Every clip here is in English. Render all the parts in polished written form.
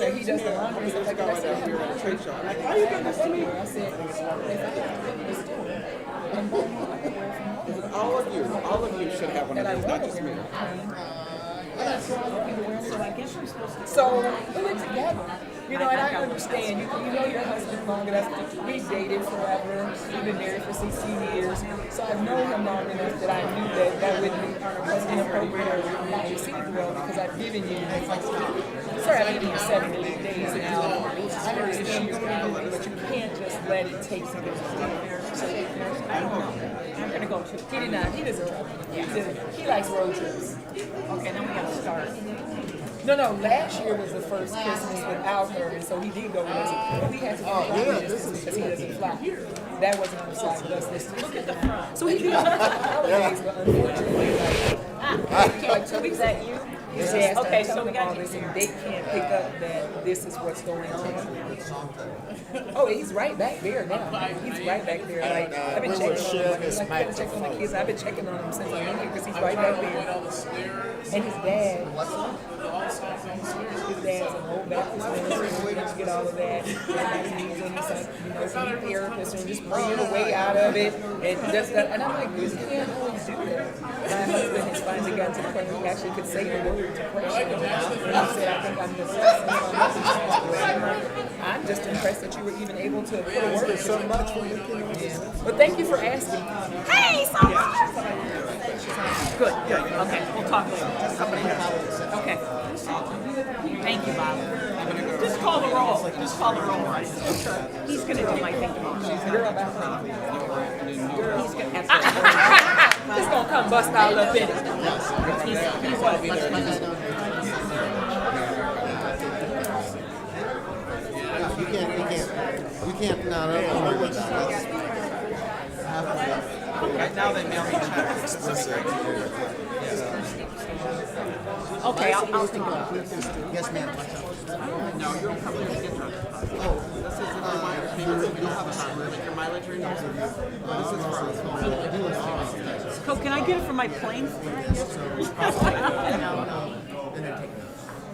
after he does the laundry and stuff like that, I said, how you got this to me? I said, if I have to go to the store and buy my underwear from home, All of you should have one of these, not just me. So we went together, you know, and I understand. You know your husband long enough. We dated forever. We've been married for 16 years. So I've known him long enough that I knew that wouldn't be inappropriate or not received well because I've given you. Sorry, I've given you 7 to 8 days now. I understand your family, but you can't just let it take you. I'm gonna go to. He did not. He doesn't travel. He likes road trips. Okay, then we got to start. No, last year was the first Christmas without her, and so he did go with us. But we had to fly because he doesn't fly. That wasn't on the side with us this year. Look at the front. So he did holidays, but unfortunately, like 2 weeks ago, you? Yes, Okay, so we got all this, and they can't pick up that this is what's going on. Oh, he's right back there now. He's right back there. Like I've been checking on him. Like, I check on the kids. I've been checking on him since I've been here because he's right back there. And his dad. His dad's an old Baptist minister. We get all of that. He's a therapist and just bring a way out of it. And just that. And I'm like, you can't always do that. My husband has finally gotten to the point where he actually could say the word depression. And he said, I think I'm depressed. I'm just impressed that you were even able to put a word. Thank you so much for making it. But thank you for asking. Hey, so much! Good. Okay, we'll talk later. Somebody else. Okay. Thank you, Bob. Just call the roll. Right? He's going to do my thing tomorrow. He's going to. He's going to come bust out up in it. He's what? You can't, no, Right now they mail me checks. Okay, I'll think about it. yes, ma'am. No, you'll probably get drunk. This is if you want your payments, we don't have a time limit. Your mileage renews. This is for So can I get it for my plane?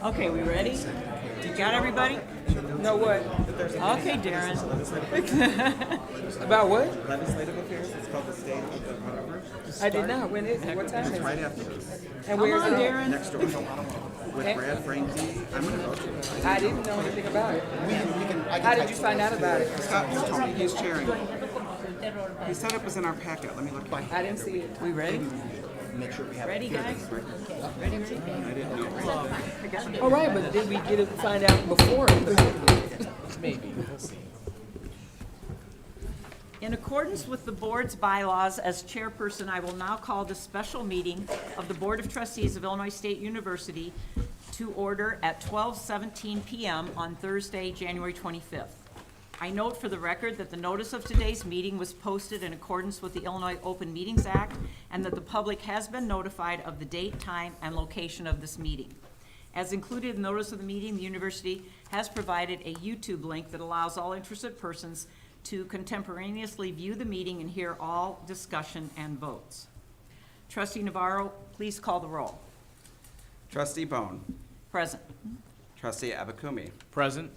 Okay, we ready? You got everybody? Know what? Okay, Darren. About what? legislative affairs. It's called the State of the Whatever. I did not. When is it? What time is It's right it? after this. And Come where's on, it? Darren. Next door. With Brad Frankie. I'm going to go to it. I didn't know anything about it. How did you find out about it? Scott just told me he's chairing. He said it was in our packet. Let me look. I didn't see it. We ready? Make sure we have Ready, guys? Ready? All right, but did we get to find out before? Maybe. We'll see. In accordance with the board's bylaws, as chairperson, I will now call the special meeting of the Board of Trustees of Illinois State University to order at 12:17 p.m. on Thursday, January 25th. I note for the record that the notice of today's meeting was posted in accordance with the Illinois Open Meetings Act and that the public has been notified of the date, time, and location of this meeting. As included in the notice of the meeting, the university has provided a YouTube link that allows all interested persons to contemporaneously view the meeting and hear all discussion and votes. Trustee Navarro, please call the roll. Trustee Bone. Present. Trustee Abakumi. Present.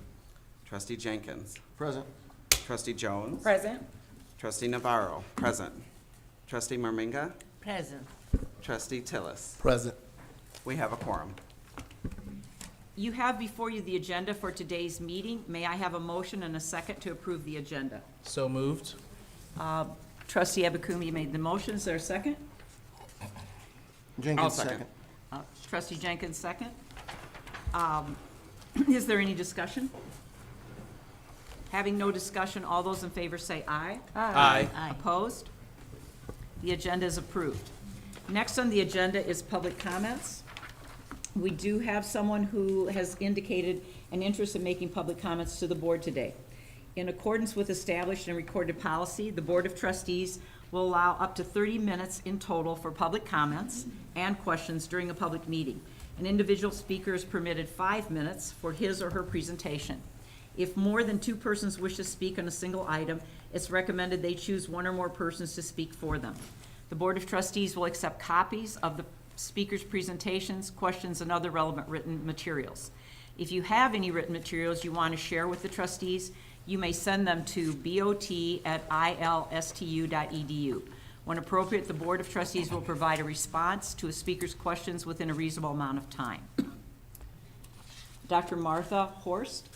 Trustee Jenkins. Present. Trustee Jones. Present. Trustee Navarro. Present. Trustee Marminga. Present. Trustee Tillis. Present. We have a quorum. You have before you the agenda for today's meeting. May I have a motion and a second to approve the agenda? So moved. Trustee Abakumi made the motion. Is there a second? Jenkins, I'll second. Trustee Jenkins, second. Is there any discussion? Having no discussion, all those in favor say aye. Aye. Opposed? The agenda is approved. Next on the agenda is public comments. We do have someone who has indicated an interest in making public comments to the board today. In accordance with established and recorded policy, the Board of Trustees will allow up to 30 minutes in total for public comments and questions during a public meeting. An individual speaker is permitted 5 minutes for his or her presentation. If more than 2 persons wish to speak on a single item, it's recommended they choose 1 or more persons to speak for them. The Board of Trustees will accept copies of the speaker's presentations, questions, and other relevant written materials. If you have any written materials you want to share with the trustees, you may send them to bot@ilstu.edu. When appropriate, the Board of Trustees will provide a response to a speaker's questions within a reasonable amount of time. Dr. Martha Horst,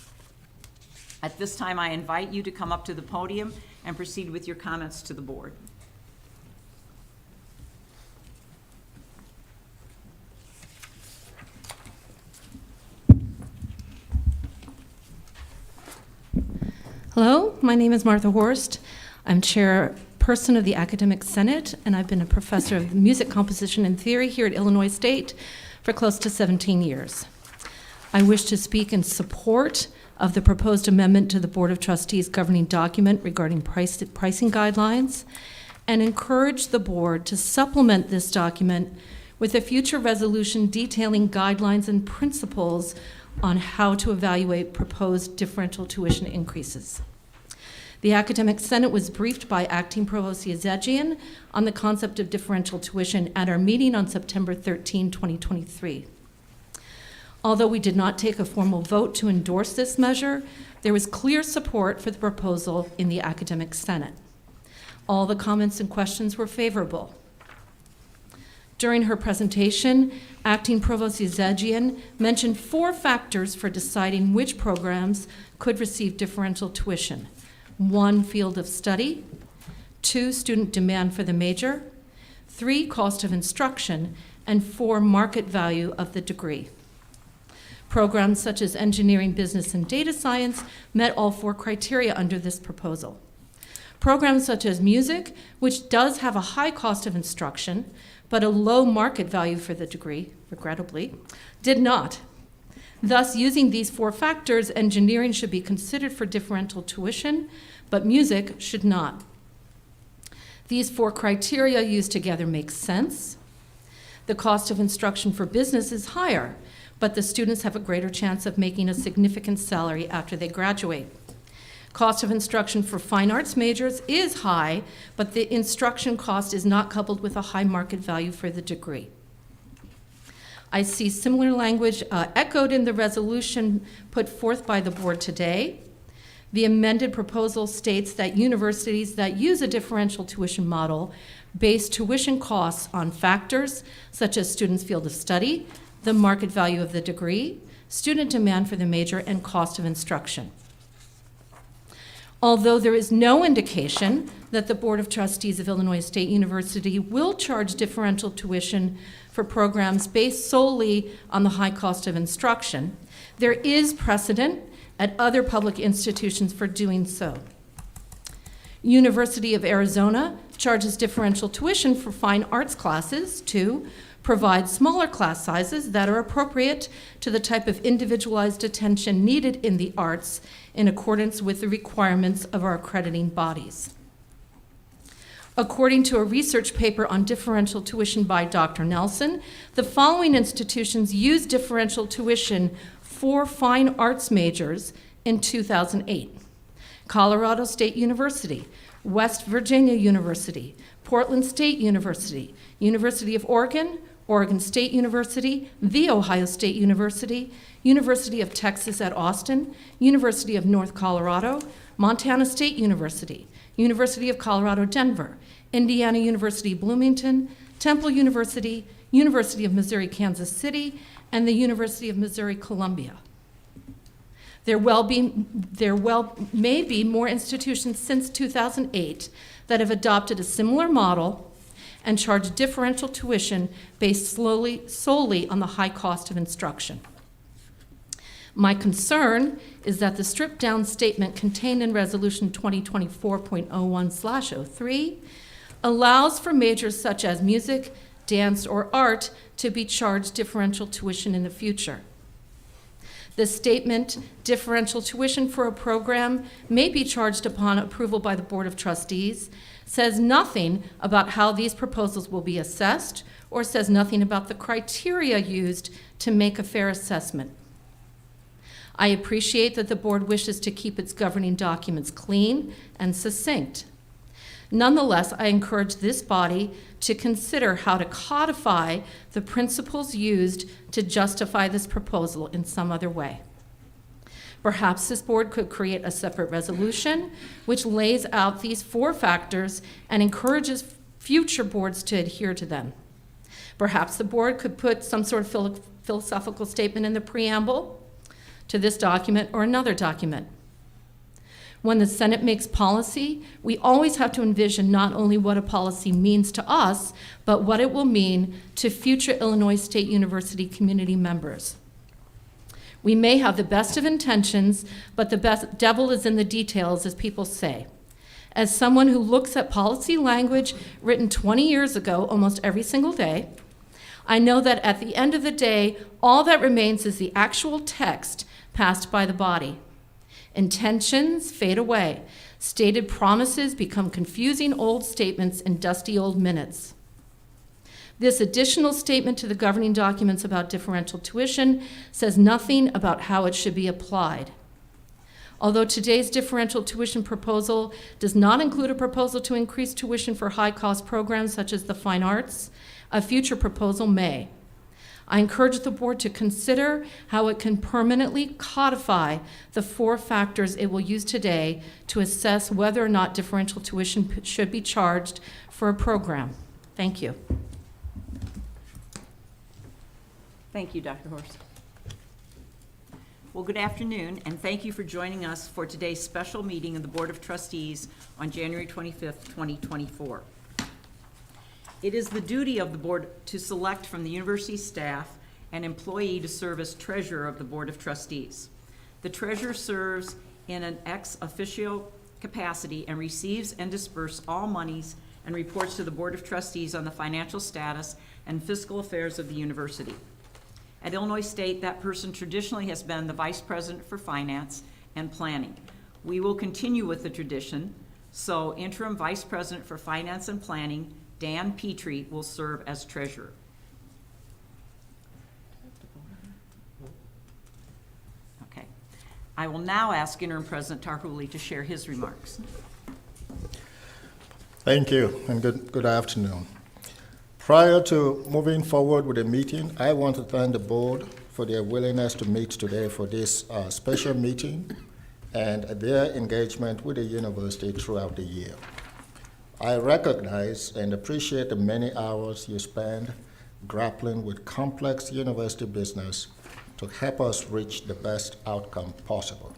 at this time I invite you to come up to the podium and proceed with your comments to the board. Hello, my name is Martha Horst. I'm chairperson of the Academic Senate, and I've been a professor of music composition and theory here at Illinois State for close to 17 years. I wish to speak in support of the proposed amendment to the Board of Trustees governing document regarding pricing guidelines, and encourage the board to supplement this document with a future resolution detailing guidelines and principles on how to evaluate proposed differential tuition increases. The Academic Senate was briefed by Acting Provost Yezegian on the concept of differential tuition at our meeting on September 13, 2023. Although we did not take a formal vote to endorse this measure, there was clear support for the proposal in the Academic Senate. All the comments and questions were favorable. During her presentation, Acting Provost Yezegian mentioned 4 factors for deciding which programs could receive differential tuition. 1, field of study. 2, student demand for the major. 3, cost of instruction. And 4, market value of the degree. Programs such as engineering, business, and data science met all 4 criteria under this proposal. Programs such as music, which does have a high cost of instruction, but a low market value for the degree, regrettably, did not. Thus, using these 4 factors, engineering should be considered for differential tuition, but music should not. These 4 criteria used together make sense. The cost of instruction for business is higher, but the students have a greater chance of making a significant salary after they graduate. Cost of instruction for fine arts majors is high, but the instruction cost is not coupled with a high market value for the degree. I see similar language echoed in the resolution put forth by the board today. The amended proposal states that universities that use a differential tuition model base tuition costs on factors such as students' field of study, the market value of the degree, student demand for the major, and cost of instruction. Although there is no indication that the Board of Trustees of Illinois State University will charge differential tuition for programs based solely on the high cost of instruction, there is precedent at other public institutions for doing so. University of Arizona charges differential tuition for fine arts classes to provide smaller class sizes that are appropriate to the type of individualized attention needed in the arts in accordance with the requirements of our accrediting bodies. According to a research paper on differential tuition by Dr. Nelson, the following institutions used differential tuition for fine arts majors in 2008: Colorado State University, West Virginia University, Portland State University, University of Oregon, Oregon State University, The Ohio State University, University of Texas at Austin, University of North Colorado, Montana State University, University of Colorado Denver, Indiana University Bloomington, Temple University, University of Missouri Kansas City, and the University of Missouri Columbia. There may be more institutions since 2008 that have adopted a similar model and charge differential tuition based solely on the high cost of instruction. My concern is that the stripped-down statement contained in Resolution 2024.01/03 allows for majors such as music, dance, or art to be charged differential tuition in the future. The statement, differential tuition for a program may be charged upon approval by the Board of Trustees, says nothing about how these proposals will be assessed, or says nothing about the criteria used to make a fair assessment. I appreciate that the board wishes to keep its governing documents clean and succinct. Nonetheless, I encourage this body to consider how to codify the principles used to justify this proposal in some other way. Perhaps this board could create a separate resolution which lays out these 4 factors and encourages future boards to adhere to them. Perhaps the board could put some sort of philosophical statement in the preamble to this document or another document. When the Senate makes policy, we always have to envision not only what a policy means to us, but what it will mean to future Illinois State University community members. We may have the best of intentions, but the devil is in the details, as people say. As someone who looks at policy language written 20 years ago almost every single day, I know that at the end of the day, all that remains is the actual text passed by the body. Intentions fade away. Stated promises become confusing old statements and dusty old minutes. This additional statement to the governing documents about differential tuition says nothing about how it should be applied. Although today's differential tuition proposal does not include a proposal to increase tuition for high-cost programs such as the fine arts, a future proposal may. I encourage the board to consider how it can permanently codify the 4 factors it will use today to assess whether or not differential tuition should be charged for a program. Thank you. Thank you, Dr. Horst. Well, good afternoon, and thank you for joining us for today's special meeting of the Board of Trustees on January 25th, 2024. It is the duty of the board to select from the university staff an employee to serve as treasurer of the Board of Trustees. The treasurer serves in an ex officio capacity and receives and disburses all monies and reports to the Board of Trustees on the financial status and fiscal affairs of the university. At Illinois State, that person traditionally has been the vice president for finance and planning. We will continue with the tradition, so interim vice president for finance and planning, Dan Petrie, will serve as treasurer. Okay. I will now ask interim president Tarhuli to share his remarks. Thank you, and good afternoon. Prior to moving forward with the meeting, I want to thank the board for their willingness to meet today for this special meeting and their engagement with the university throughout the year. I recognize and appreciate the many hours you spend grappling with complex university business to help us reach the best outcome possible.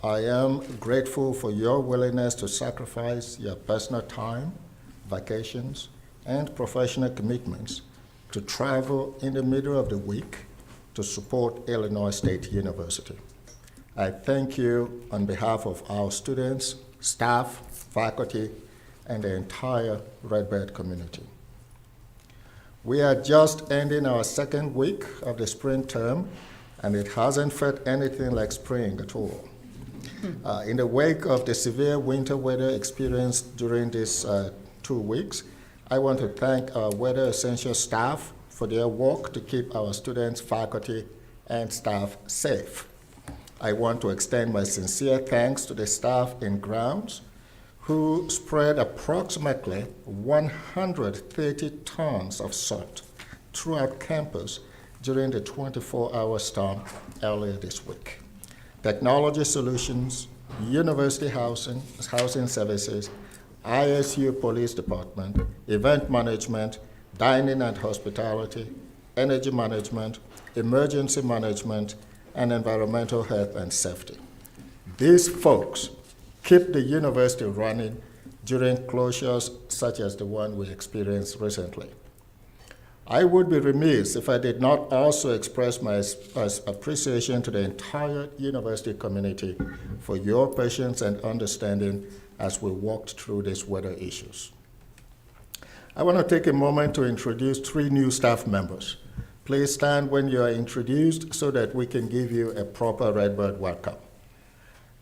I am grateful for your willingness to sacrifice your personal time, vacations, and professional commitments to travel in the middle of the week to support Illinois State University. I thank you on behalf of our students, staff, faculty, and the entire Redbird community. We are just ending our second week of the spring term, and it hasn't felt anything like spring at all. In the wake of the severe winter weather experienced during these 2 weeks, I want to thank our Weather Essential staff for their work to keep our students, faculty, and staff safe. I want to extend my sincere thanks to the staff in grounds who spread approximately 130 tons of salt throughout campus during the 24-hour storm earlier this week. Technology Solutions, University Housing Services, ISU Police Department, Event Management, Dining and Hospitality, Energy Management, Emergency Management, and Environmental Health and Safety. These folks keep the university running during closures such as the one we experienced recently. I would be remiss if I did not also express my appreciation to the entire university community for your patience and understanding as we walked through these weather issues. I want to take a moment to introduce 3 new staff members. Please stand when you are introduced so that we can give you a proper Redbird welcome.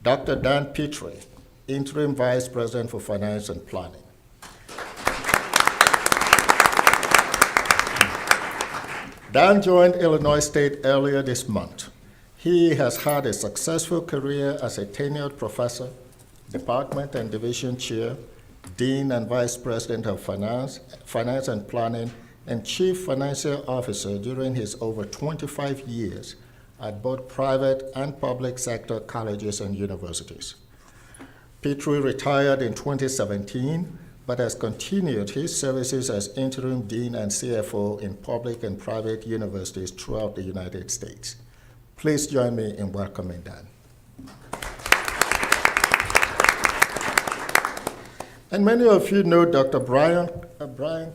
Dr. Dan Petrie, Interim Vice President for Finance and Planning. Dan joined Illinois State earlier this month. He has had a successful career as a tenured professor, department and division chair, dean and vice president of finance and planning, and chief financial officer during his over 25 years at both private and public sector colleges and universities. Petrie retired in 2017, but has continued his services as interim dean and CFO in public and private universities throughout the United States. Please join me in welcoming Dan. And many of you know Dr. Brian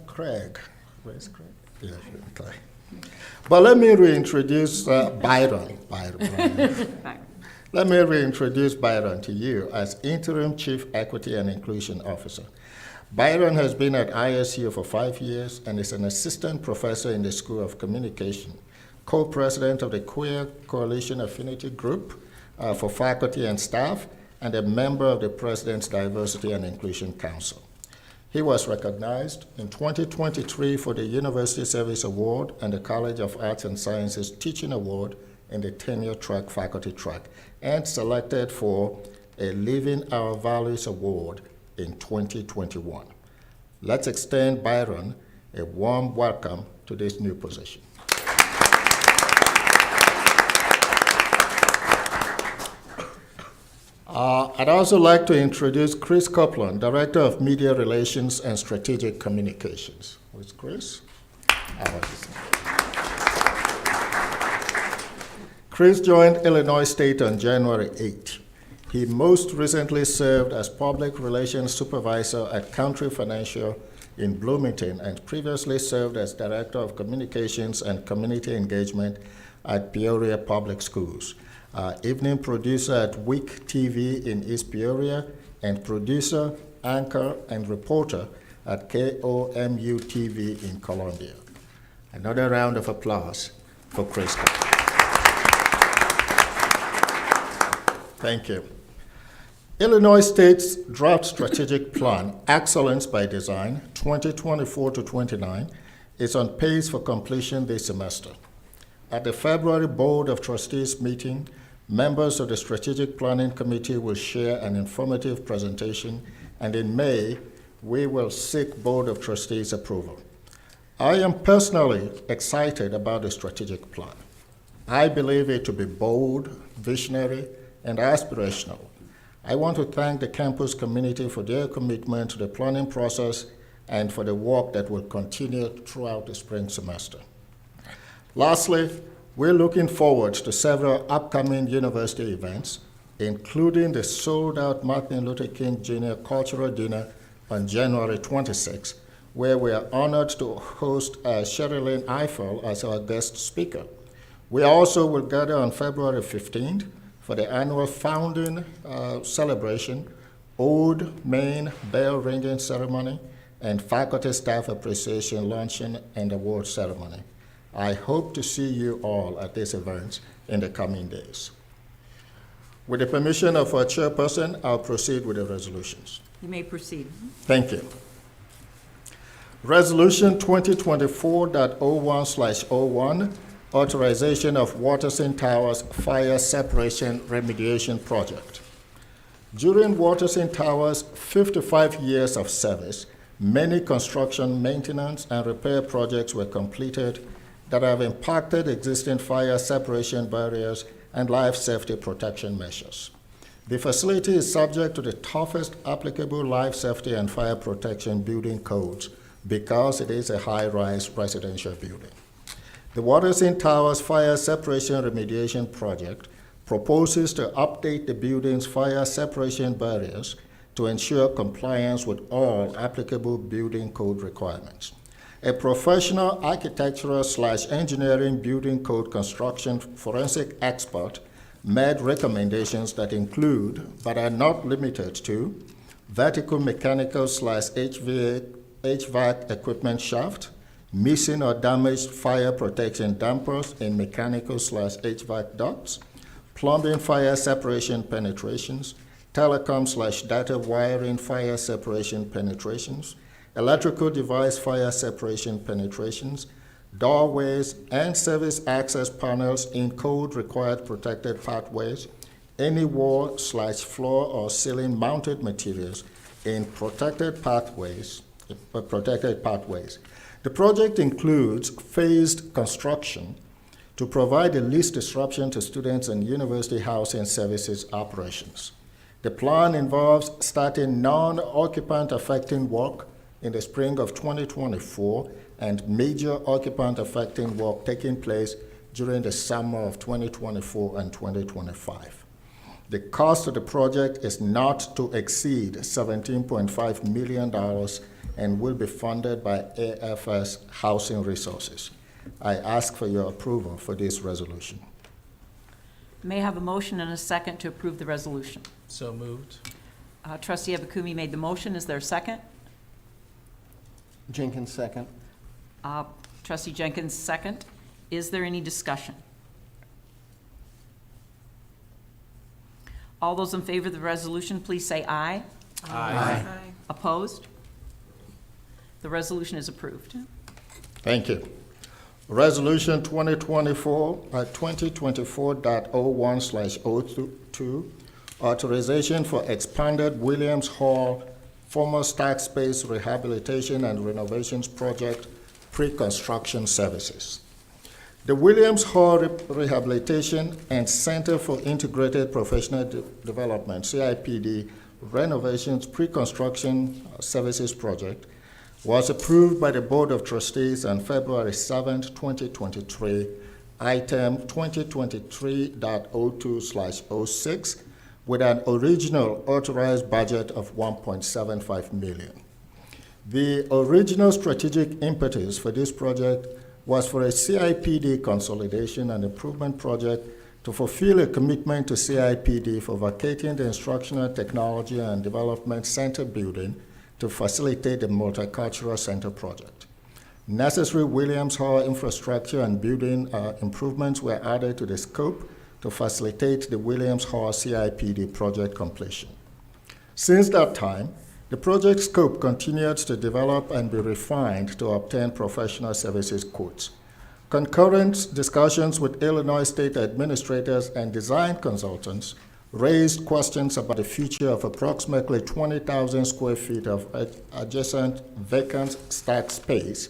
Craig. Where's Craig? Yeah, okay. But let me reintroduce Byron. Let me reintroduce Byron to you as Interim Chief Equity and Inclusion Officer. Byron has been at ISU for 5 years and is an assistant professor in the School of Communication, co-president of the Queer Coalition Affinity Group for faculty and staff, and a member of the President's Diversity and Inclusion Council. He was recognized in 2023 for the University Service Award and the College of Arts and Sciences Teaching Award in the tenure track faculty track, and selected for a Living Our Values Award in 2021. Let's extend Byron a warm welcome to this new position. I'd also like to introduce Chris Copeland, Director of Media Relations and Strategic Communications. Where's Chris? Chris joined Illinois State on January 8. He most recently served as Public Relations Supervisor at Country Financial in Bloomington and previously served as Director of Communications and Community Engagement at Peoria Public Schools. Evening producer at Week TV in East Peoria, and producer, anchor, and reporter at KOMU TV in Columbia. Another round of applause for Chris. Thank you. Illinois State's Draft Strategic Plan, Excellence by Design, 2024 to 29, is on pace for completion this semester. At the February Board of Trustees meeting, members of the Strategic Planning Committee will share an informative presentation, and in May, we will seek Board of Trustees approval. I am personally excited about the strategic plan. I believe it to be bold, visionary, and aspirational. I want to thank the campus community for their commitment to the planning process and for the work that will continue throughout the spring semester. Lastly, we're looking forward to several upcoming university events, including the sold-out Martin Luther King Jr. Cultural Dinner on January 26, where we are honored to host Sherilyn Eiffel as our guest speaker. We also will gather on February 15th for the annual founding celebration, Old Main Bell Ringing Ceremony, and Faculty Staff Appreciation Luncheon and Award Ceremony. I hope to see you all at these events in the coming days. With the permission of our chairperson, I'll proceed with the resolutions. You may proceed. Thank you. Resolution 2024.01/01, authorization of Watterson Towers Fire Separation Remediation Project. During Watterson Towers' 55 years of service, many construction, maintenance, and repair projects were completed that have impacted existing fire separation barriers and life safety protection measures. The facility is subject to the toughest applicable life safety and fire protection building codes because it is a high-rise residential building. The Watterson Towers Fire Separation Remediation Project proposes to update the building's fire separation barriers to ensure compliance with all applicable building code requirements. A professional architectural/engineering building code construction forensic expert made recommendations that include, but are not limited to, vertical mechanical/HVAC equipment shaft, missing or damaged fire protection dampers in mechanical/HVAC ducts, plumbing fire separation penetrations, telecom/data wiring fire separation penetrations, electrical device fire separation penetrations, doorways, and service access panels in code-required protected pathways, any wall/floor or ceiling mounted materials in protected pathways. The project includes phased construction to provide the least disruption to students and university housing services operations. The plan involves starting non-occupant affecting work in the spring of 2024 and major occupant affecting work taking place during the summer of 2024 and 2025. The cost of the project is not to exceed $17.5 million and will be funded by AFS Housing Resources. I ask for your approval for this resolution. May I have a motion and a second to approve the resolution? So moved. Trustee Abakumi made the motion. Is there a second? Jenkins, second. Trustee Jenkins, second. Is there any discussion? All those in favor of the resolution, please say aye. Aye. Opposed? The resolution is approved. Thank you. Resolution 2024.01/02, authorization for expanded Williams Hall former stack space rehabilitation and renovations project pre-construction services. The Williams Hall Rehabilitation and Center for Integrated Professional Development, CIPD, renovations pre-construction services project was approved by the Board of Trustees on February 7, 2023, item 2023.02/06, with an original authorized budget of $1.75 million. The original strategic impetus for this project was for a CIPD consolidation and improvement project to fulfill a commitment to CIPD for vacating the Instructional Technology and Development Center building to facilitate the Multicultural Center project. Necessary Williams Hall infrastructure and building improvements were added to the scope to facilitate the Williams Hall CIPD project completion. Since that time, the project scope continued to develop and be refined to obtain professional services quotes. Concurrent discussions with Illinois state administrators and design consultants raised questions about the future of approximately 20,000 square feet of adjacent vacant stack space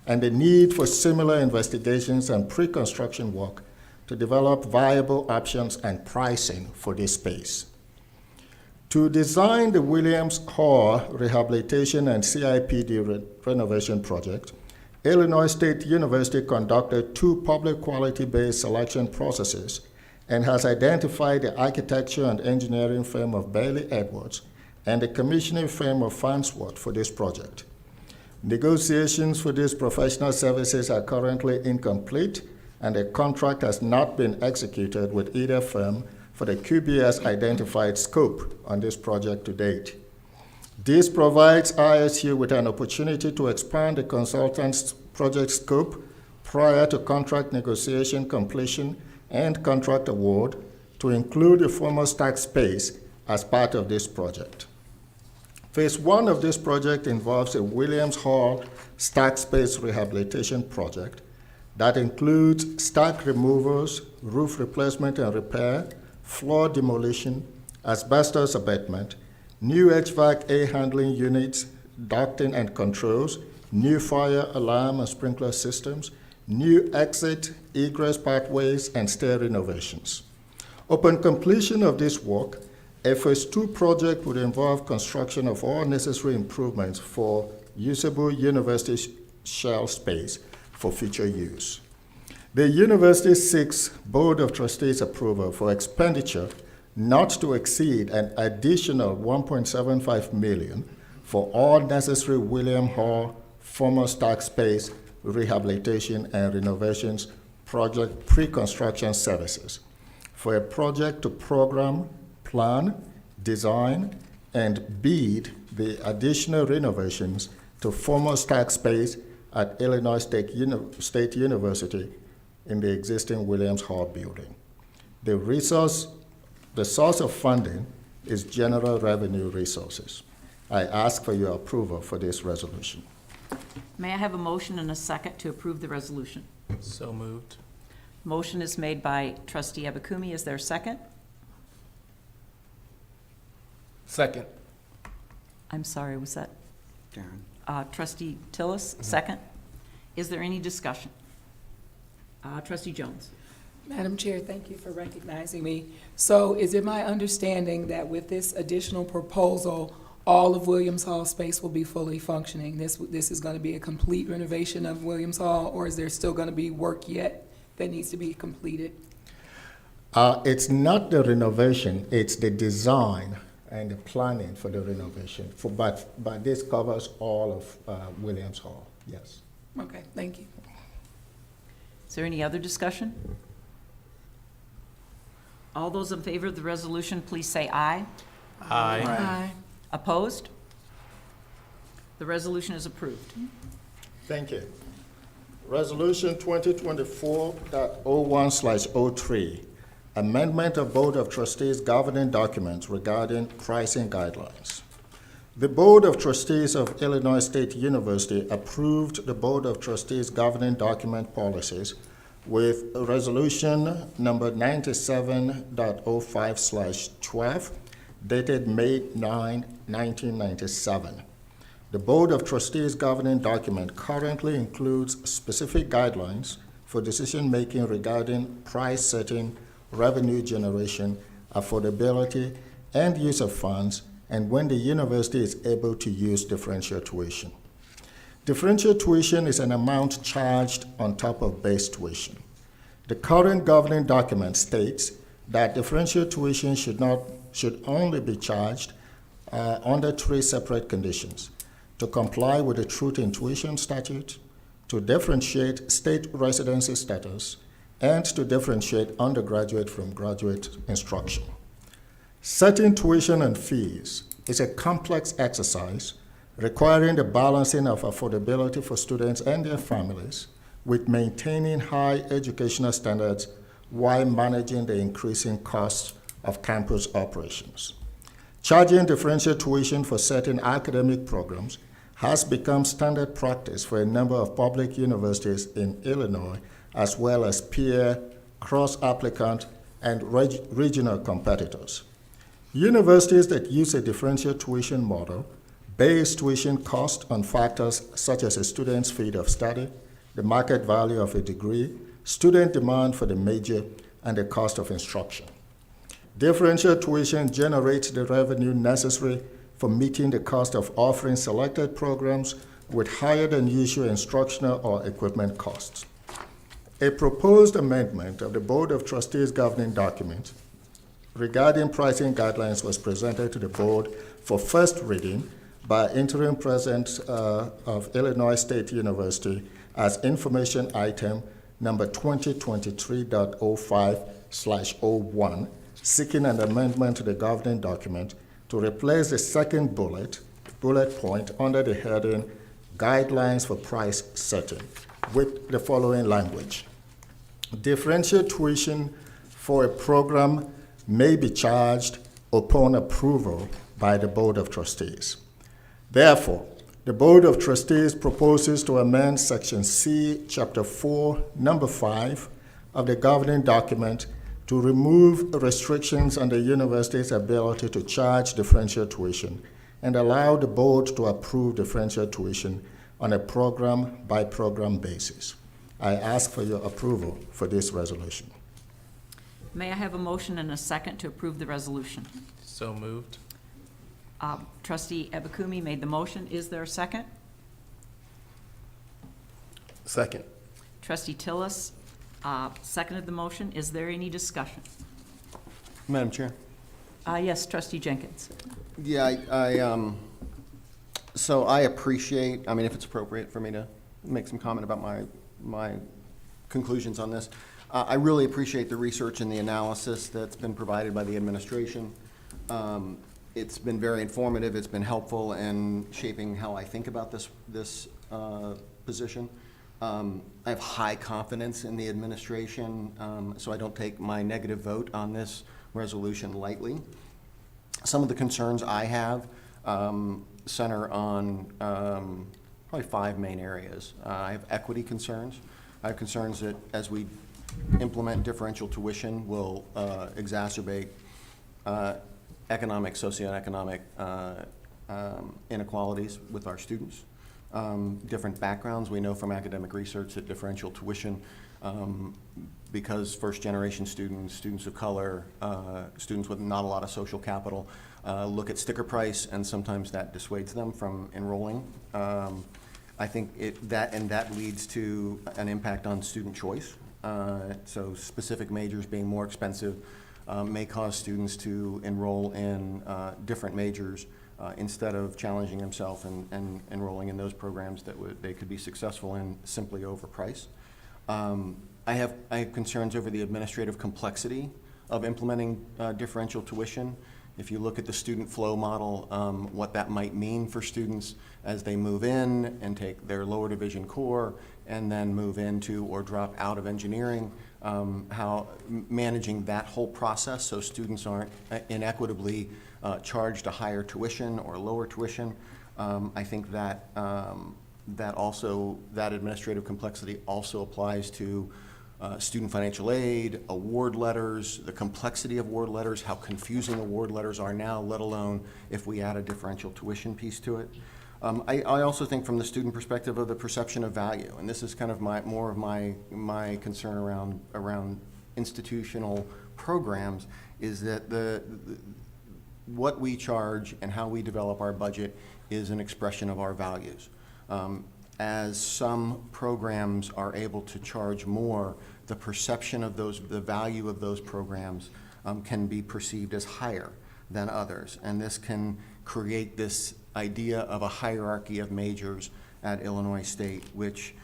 and the need for similar investigations and pre-construction work to develop viable options and pricing for this space. To design the Williams Hall Rehabilitation and CIPD renovation project, Illinois State University conducted 2 public quality-based selection processes and has identified the architecture and engineering firm of Bailey Edwards and the commissioning firm of Farnsworth for this project. Negotiations for these professional services are currently incomplete, and a contract has not been executed with either firm for the QBS identified scope on this project to date. This provides ISU with an opportunity to expand the consultant's project scope prior to contract negotiation completion and contract award to include the former stack space as part of this project. Phase 1 of this project involves a Williams Hall stack space rehabilitation project that includes stack removals, roof replacement and repair, floor demolition, asbestos abatement, new HVAC air handling units, ducting and controls, new fire alarm and sprinkler systems, new exit, egress pathways, and stair renovations. Upon completion of this work, a Phase 2 project would involve construction of all necessary improvements for usable university shell space for future use. The university seeks Board of Trustees approval for expenditure not to exceed an additional $1.75 million for all necessary William Hall former stack space rehabilitation and renovations project pre-construction services for a project to program, plan, design, and bid the additional renovations to former stack space at Illinois State University in the existing Williams Hall building. The source of funding is general revenue resources. I ask for your approval for this resolution. May I have a motion and a second to approve the resolution? So moved. Motion is made by Trustee Abakumi. Is there a second? Second. I'm sorry, was that Darren. Trustee Tillis, second? Is there any discussion? Trustee Jones. Madam Chair, thank you for recognizing me. So is it my understanding that with this additional proposal, all of Williams Hall space will be fully functioning? This is going to be a complete renovation of Williams Hall, or is there still going to be work yet that needs to be completed? It's not the renovation, it's the design and the planning for the renovation. But this covers all of Williams Hall, yes. Okay, thank you. Is there any other discussion? All those in favor of the resolution, please say aye. Aye. Opposed? The resolution is approved. Thank you. Resolution 2024.01/03, amendment of Board of Trustees governing documents regarding pricing guidelines. The Board of Trustees of Illinois State University approved the Board of Trustees governing document policies with resolution number 97.05/12 dated May 9, 1997. The Board of Trustees governing document currently includes specific guidelines for decision-making regarding price setting, revenue generation, affordability, and use of funds, and when the university is able to use differential tuition. Differential tuition is an amount charged on top of base tuition. The current governing document states that differential tuition should only be charged under three separate conditions: to comply with the Truth in Tuition statute, to differentiate state residency status, and to differentiate undergraduate from graduate instruction. Setting tuition and fees is a complex exercise requiring the balancing of affordability for students and their families with maintaining high educational standards while managing the increasing costs of campus operations. Charging differential tuition for certain academic programs has become standard practice for a number of public universities in Illinois, as well as peer, cross-applicant, and regional competitors. Universities that use a differential tuition model base tuition cost on factors such as a student's field of study, the market value of a degree, student demand for the major, and the cost of instruction. Differential tuition generates the revenue necessary for meeting the cost of offering selected programs with higher than usual instructional or equipment costs. A proposed amendment of the Board of Trustees governing document regarding pricing guidelines was presented to the board for first reading by interim president of Illinois State University as information item number 2023.05/01, seeking an amendment to the governing document to replace the second bullet point under the heading Guidelines for Price Setting with the following language. Differential tuition for a program may be charged upon approval by the Board of Trustees. Therefore, the Board of Trustees proposes to amend Section C, Chapter 4, Number 5 of the governing document to remove restrictions on the university's ability to charge differential tuition and allow the board to approve differential tuition on a program-by-program basis. I ask for your approval for this resolution. May I have a motion and a second to approve the resolution? So moved. Trustee Ebekumi made the motion. Is there a second? Second. Trustee Tillis seconded the motion. Is there any discussion? Madam Chair. Yes, Trustee Jenkins. Yeah, so I appreciate, I mean, if it's appropriate for me to make some comment about my conclusions on this. I really appreciate the research and the analysis that's been provided by the administration. It's been very informative. It's been helpful in shaping how I think about this position. I have high confidence in the administration, so I don't take my negative vote on this resolution lightly. Some of the concerns I have center on probably 5 main areas. I have equity concerns. I have concerns that as we implement differential tuition will exacerbate socioeconomic inequalities with our students. Different backgrounds. We know from academic research that differential tuition because first-generation students, students of color, students with not a lot of social capital, look at sticker price, and sometimes that dissuades them from enrolling. I think that leads to an impact on student choice. So specific majors being more expensive may cause students to enroll in different majors instead of challenging themselves and enrolling in those programs that they could be successful in simply over price. I have concerns over the administrative complexity of implementing differential tuition. If you look at the student flow model, what that might mean for students as they move in and take their lower division core and then move into or drop out of engineering, how managing that whole process so students aren't inequitably charged a higher tuition or lower tuition. I think that that administrative complexity also applies to student financial aid, award letters, the complexity of award letters, how confusing award letters are now, let alone if we add a differential tuition piece to it. I also think from the student perspective of the perception of value, and this is kind of more of my concern around institutional programs, is that what we charge and how we develop our budget is an expression of our values. As some programs are able to charge more, the perception of the value of those programs can be perceived as higher than others. And this can create this idea of a hierarchy of majors at Illinois State, which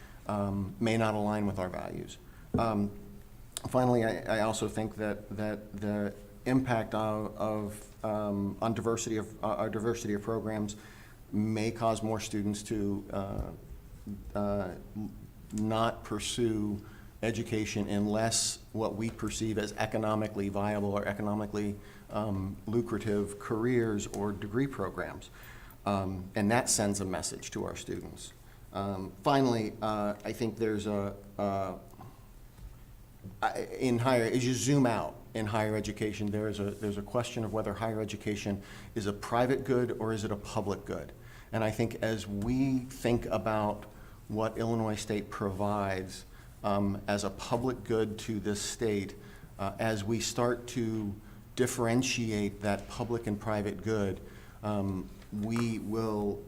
may not align with our values. Finally, I also think that the impact on diversity of our diversity of programs may cause more students to not pursue education unless what we perceive as economically viable or economically lucrative careers or degree programs. And that sends a message to our students. Finally, I think there's as you zoom out in higher education, there's a question of whether higher education is a private good or is it a public good. And I think as we think about what Illinois State provides as a public good to this state, as we start to differentiate that public and private good, we will,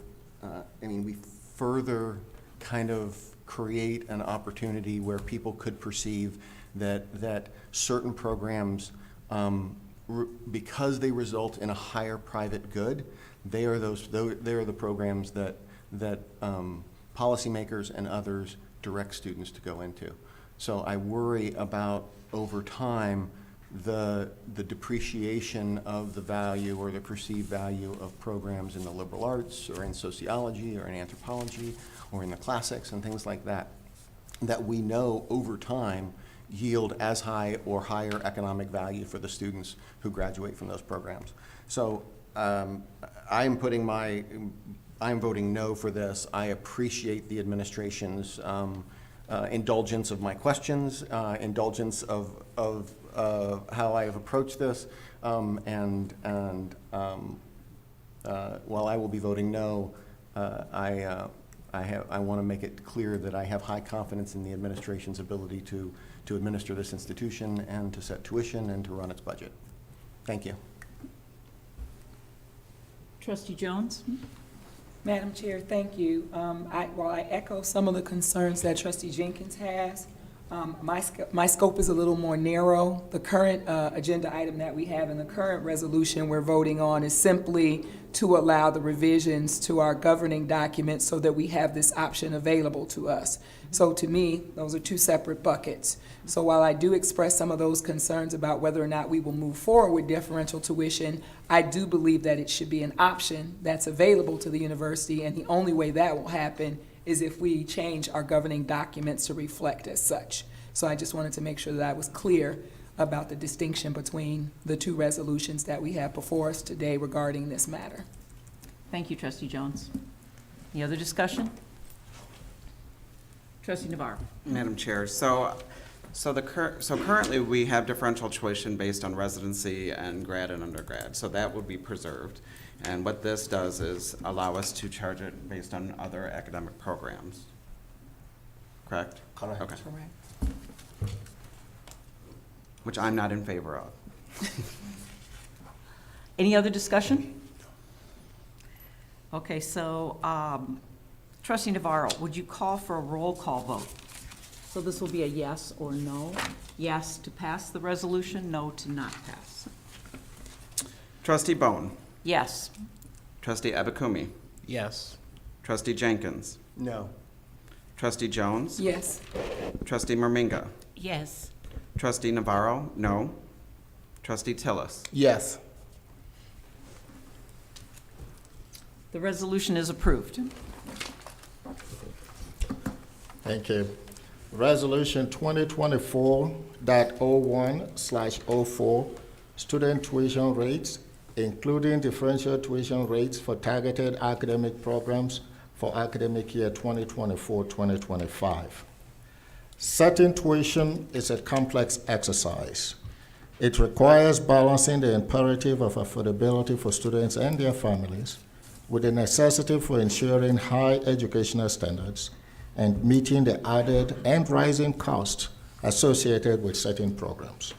we further kind of create an opportunity where people could perceive that certain programs, because they result in a higher private good, they are the programs that policymakers and others direct students to go into. So I worry about, over time, the depreciation of the value or the perceived value of programs in the liberal arts or in sociology or in anthropology or in the classics and things like that, that we know over time yield as high or higher economic value for the students who graduate from those programs. So I'm voting no for this. I appreciate the administration's indulgence of my questions, indulgence of how I have approached this, and while I will be voting no, I want to make it clear that I have high confidence in the administration's ability to administer this institution and to set tuition and to run its budget. Thank you. Trustee Jones? Madam Chair, thank you. While I echo some of the concerns that Trustee Jenkins has, my scope is a little more narrow. The current agenda item that we have in the current resolution we're voting on is simply to allow the revisions to our governing documents so that we have this option available to us. So to me, those are two separate buckets. So while I do express some of those concerns about whether or not we will move forward with differential tuition, I do believe that it should be an option that's available to the university, and the only way that will happen is if we change our governing documents to reflect as such. So I just wanted to make sure that I was clear about the distinction between the two resolutions that we have before us today regarding this matter. Thank you, Trustee Jones. Any other discussion? Trustee Navarro. Madam Chair, so currently we have differential tuition based on residency and grad and undergrad, so that would be preserved. And what this does is allow us to charge it based on other academic programs. Correct? Correct. Okay. Correct. which I'm not in favor of. Any other discussion? Okay, so trustee Navarro, would you call for a roll call vote? So this will be a yes or no. Yes to pass the resolution, no to not pass. Trustee Bone, Yes. trustee Abakumi, Yes. trustee Jenkins, No. trustee Jones, Yes. trustee Merminga, Yes. trustee Navarro, no, trustee Tillis. Yes. The resolution is approved. Thank you. Resolution 2024.01/04, student tuition rates, including differential tuition rates for targeted academic programs for academic year 2024-2025. Setting tuition is a complex exercise. It requires balancing the imperative of affordability for students and their families with the necessity for ensuring high educational standards and meeting the added and rising costs associated with certain programs.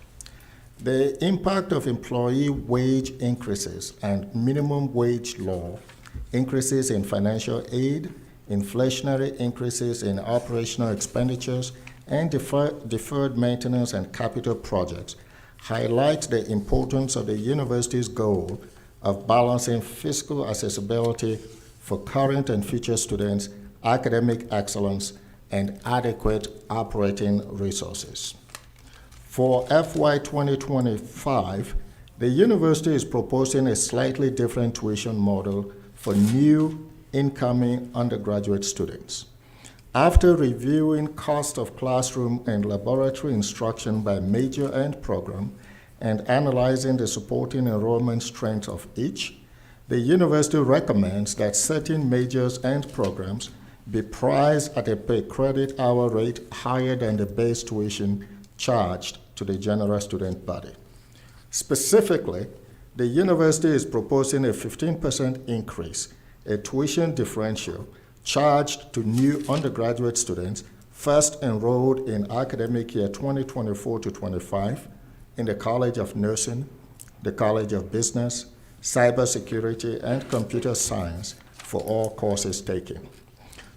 The impact of employee wage increases and minimum wage law, increases in financial aid, inflationary increases in operational expenditures, and deferred maintenance and capital projects highlight the importance of the university's goal of balancing fiscal accessibility for current and future students, academic excellence, and adequate operating resources. For FY 2025, the university is proposing a slightly different tuition model for new incoming undergraduate students. After reviewing cost of classroom and laboratory instruction by major and program, and analyzing the supporting enrollment strength of each, the university recommends that certain majors and programs be priced at a per credit hour rate higher than the base tuition charged to the general student body. Specifically, the university is proposing a 15% increase, a tuition differential charged to new undergraduate students first enrolled in academic year 2024-25 in the College of Nursing, the College of Business, Cybersecurity, and Computer Science for all courses taken.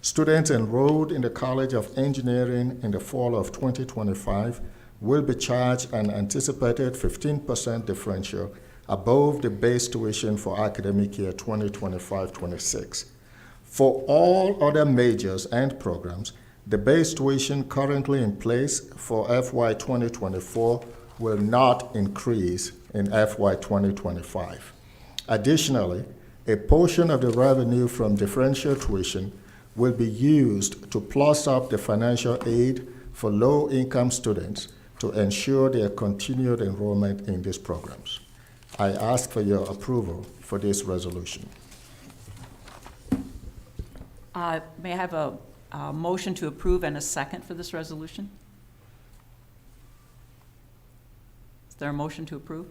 Students enrolled in the College of Engineering in the fall of 2025 will be charged an anticipated 15% differential above the base tuition for academic year 2025-26. For all other majors and programs, the base tuition currently in place for FY 2024 will not increase in FY 2025. Additionally, a portion of the revenue from differential tuition will be used to plus up the financial aid for low-income students to ensure their continued enrollment in these programs. I ask for your approval for this resolution. May I have a motion to approve and a second for this resolution? Is there a motion to approve?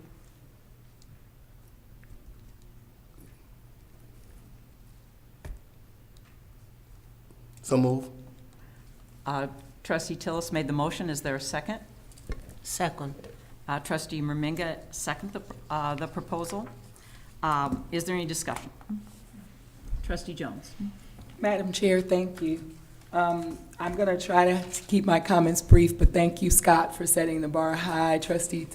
So move. Trustee Tillis made the motion. Is there a second? Second. Trustee Merminga second the proposal. Is there any discussion? Trustee Jones. Madam Chair, thank you. I'm going to try to keep my comments brief, but thank you, Scott, for setting the bar high. Trustee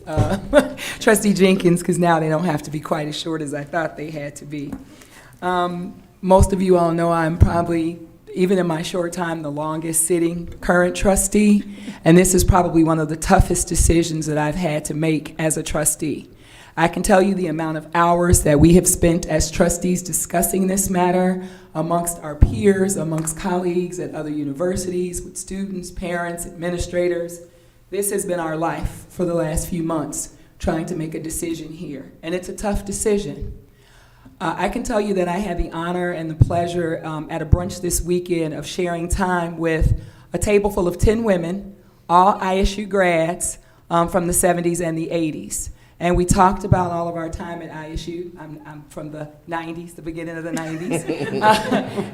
Jenkins, because now they don't have to be quite as short as I thought they had to be. Most of you all know I'm probably, even in my short time, the longest sitting current trustee, and this is probably one of the toughest decisions that I've had to make as a trustee. I can tell you the amount of hours that we have spent as trustees discussing this matter amongst our peers, amongst colleagues at other universities, with students, parents, administrators. This has been our life for the last few months, trying to make a decision here, and it's a tough decision. I can tell you that I had the honor and the pleasure at a brunch this weekend of sharing time with a table full of 10 women, all ISU grads from the 70s and the 80s. And we talked about all of our time at ISU. I'm from the 90s, the beginning of the 90s,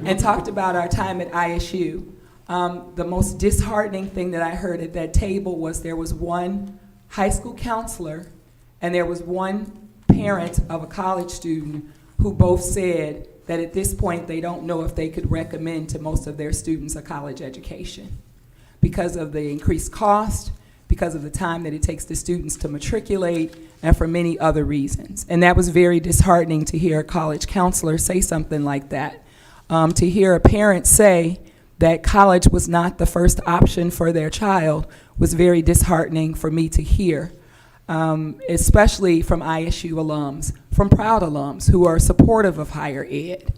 and talked about our time at ISU. The most disheartening thing that I heard at that table was there was one high school counselor, and there was one parent of a college student who both said that at this point they don't know if they could recommend to most of their students a college education because of the increased cost, because of the time that it takes the students to matriculate, and for many other reasons. And that was very disheartening to hear a college counselor say something like that. To hear a parent say that college was not the first option for their child was very disheartening for me to hear, especially from ISU alums, from proud alums who are supportive of higher ed.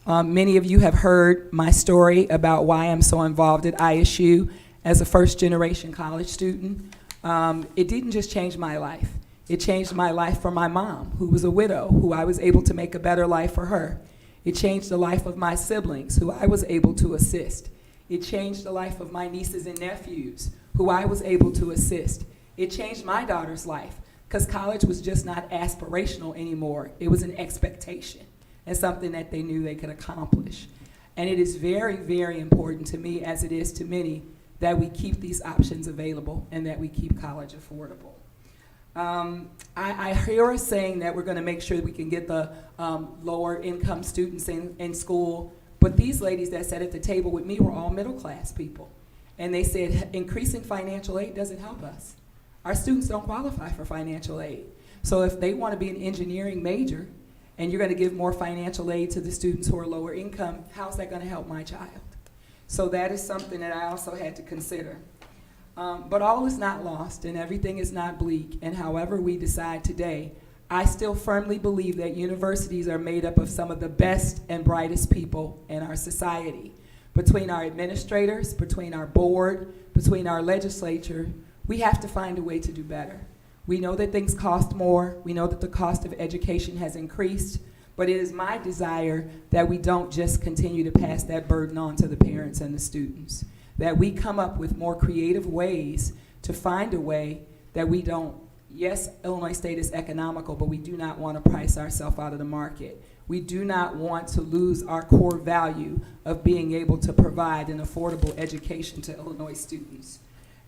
Many of you have heard my story about why I'm so involved at ISU as a first-generation college student. It didn't just change my life. It changed my life for my mom, who was a widow, who I was able to make a better life for her. It changed the life of my siblings, who I was able to assist. It changed the life of my nieces and nephews, who I was able to assist. It changed my daughter's life, because college was just not aspirational anymore. It was an expectation and something that they knew they could accomplish. And it is very, very important to me, as it is to many, that we keep these options available and that we keep college affordable. I hear us saying that we're going to make sure that we can get the lower income students in school, but these ladies that sat at the table with me were all middle class people. And they said increasing financial aid doesn't help us. Our students don't qualify for financial aid. So if they want to be an engineering major and you're going to give more financial aid to the students who are lower income, how's that going to help my child? So that is something that I also had to consider. But all is not lost and everything is not bleak, and however we decide today, I still firmly believe that universities are made up of some of the best and brightest people in our society. Between our administrators, between our board, between our legislature, we have to find a way to do better. We know that things cost more. We know that the cost of education has increased, but it is my desire that we don't just continue to pass that burden on to the parents and the students, that we come up with more creative ways to find a way that we don't, yes, Illinois State is economical, but we do not want to price ourselves out of the market. We do not want to lose our core value of being able to provide an affordable education to Illinois students.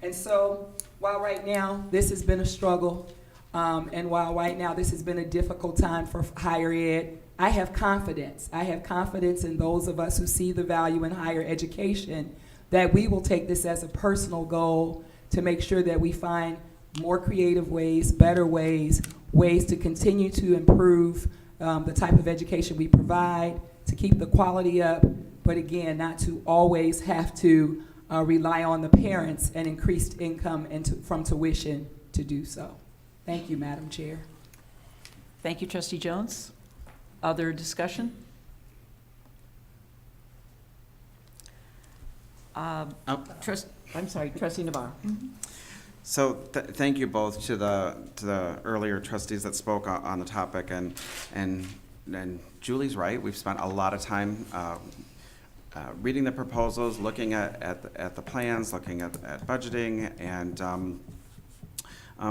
And so, while right now this has been a struggle, and while right now this has been a difficult time for higher ed, I have confidence. I have confidence in those of us who see the value in higher education that we will take this as a personal goal to make sure that we find more creative ways, better ways, ways to continue to improve the type of education we provide, to keep the quality up, but again, not to always have to rely on the parents and increased income and from tuition to do so. Thank you, Madam Chair. Thank you, Trustee Jones. Other discussion? I'm sorry, Trustee Navarro. So thank you both to the earlier trustees that spoke on the topic, and Julie's right. We've spent a lot of time reading the proposals, looking at the plans, looking at budgeting, and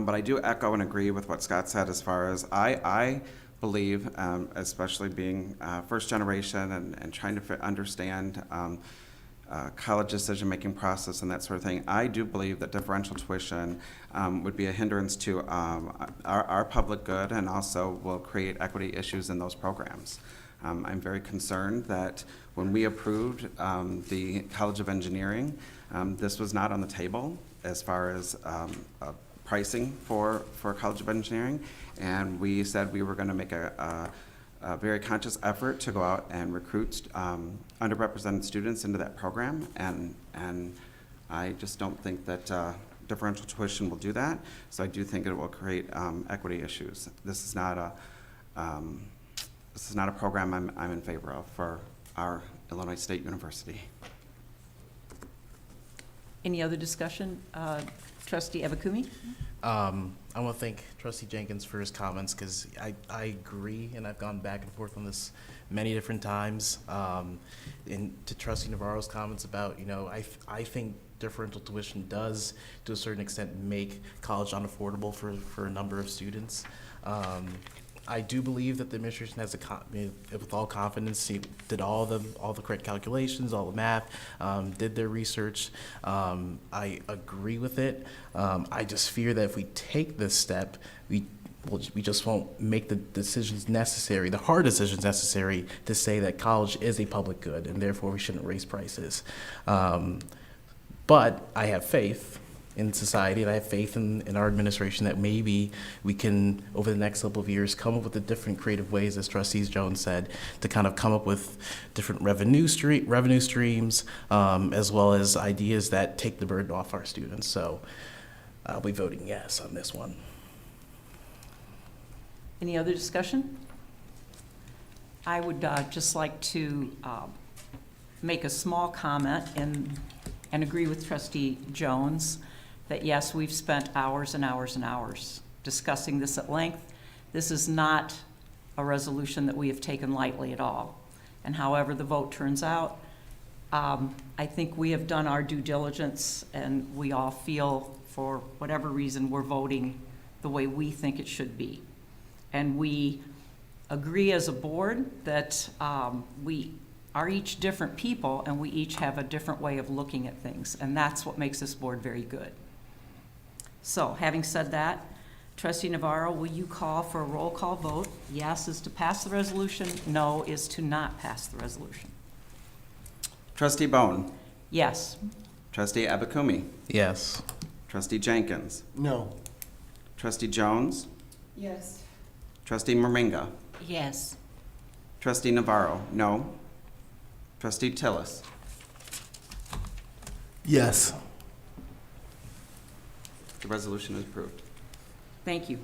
but I do echo and agree with what Scott said as far as I believe, especially being first generation and trying to understand college decision-making process and that sort of thing, I do believe that differential tuition would be a hindrance to our public good and also will create equity issues in those programs. I'm very concerned that when we approved the College of Engineering, this was not on the table as far as pricing for College of Engineering, and we said we were going to make a very conscious effort to go out and recruit underrepresented students into that program, and I just don't think that differential tuition will do that. So I do think it will create equity issues. This is not a program I'm in favor of for our Illinois State University. Any other discussion? Trustee Abakumi? I want to thank Trustee Jenkins for his comments because I agree, and I've gone back and forth on this many different times. And to Trustee Navarro's comments about, I think differential tuition does, to a certain extent, make college unaffordable for a number of students. I do believe that the administration has with all confidence, did all the correct calculations, all the math, did their research. I agree with it. I just fear that if we take this step, we just won't make the decisions necessary, the hard decisions necessary to say that college is a public good and therefore we shouldn't raise prices. But I have faith in society, and I have faith in our administration that maybe we can, over the next couple of years, come up with the different creative ways, as Trustees Jones said, to kind of come up with different revenue streams, as well as ideas that take the burden off our students. So I'll be voting yes on this one. Any other discussion? I would just like to make a small comment and agree with Trustee Jones that yes, we've spent hours and hours and hours discussing this at length. This is not a resolution that we have taken lightly at all. And however the vote turns out, I think we have done our due diligence, and we all feel, for whatever reason, we're voting the way we think it should be. And we agree as a board that we are each different people, and we each have a different way of looking at things, and that's what makes this board very good. So, having said that, Trustee Navarro, will you call for a roll call vote? Yes is to pass the resolution, no is to not pass the resolution. Trustee Bone, Yes. Trustee Abakumi, Yes. Trustee Jenkins, No. Trustee Jones, Yes. Trustee Moringa, Yes. Trustee Navarro, no. Trustee Tillis, Yes. the resolution is approved. Thank you.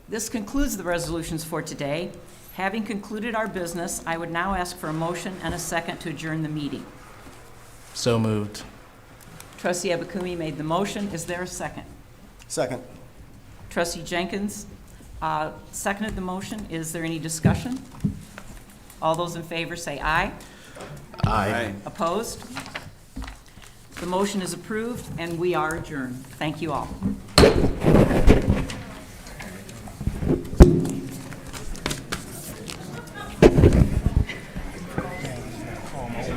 This concludes the resolutions for today. Having concluded our business, I would now ask for a motion and a second to adjourn the meeting. So moved. Trustee Abakumi made the motion. Is there a second? Second. Trustee Jenkins seconded the motion. Is there any discussion? All those in favor say aye. Aye. Opposed? The motion is approved, and we are adjourned. Thank you all.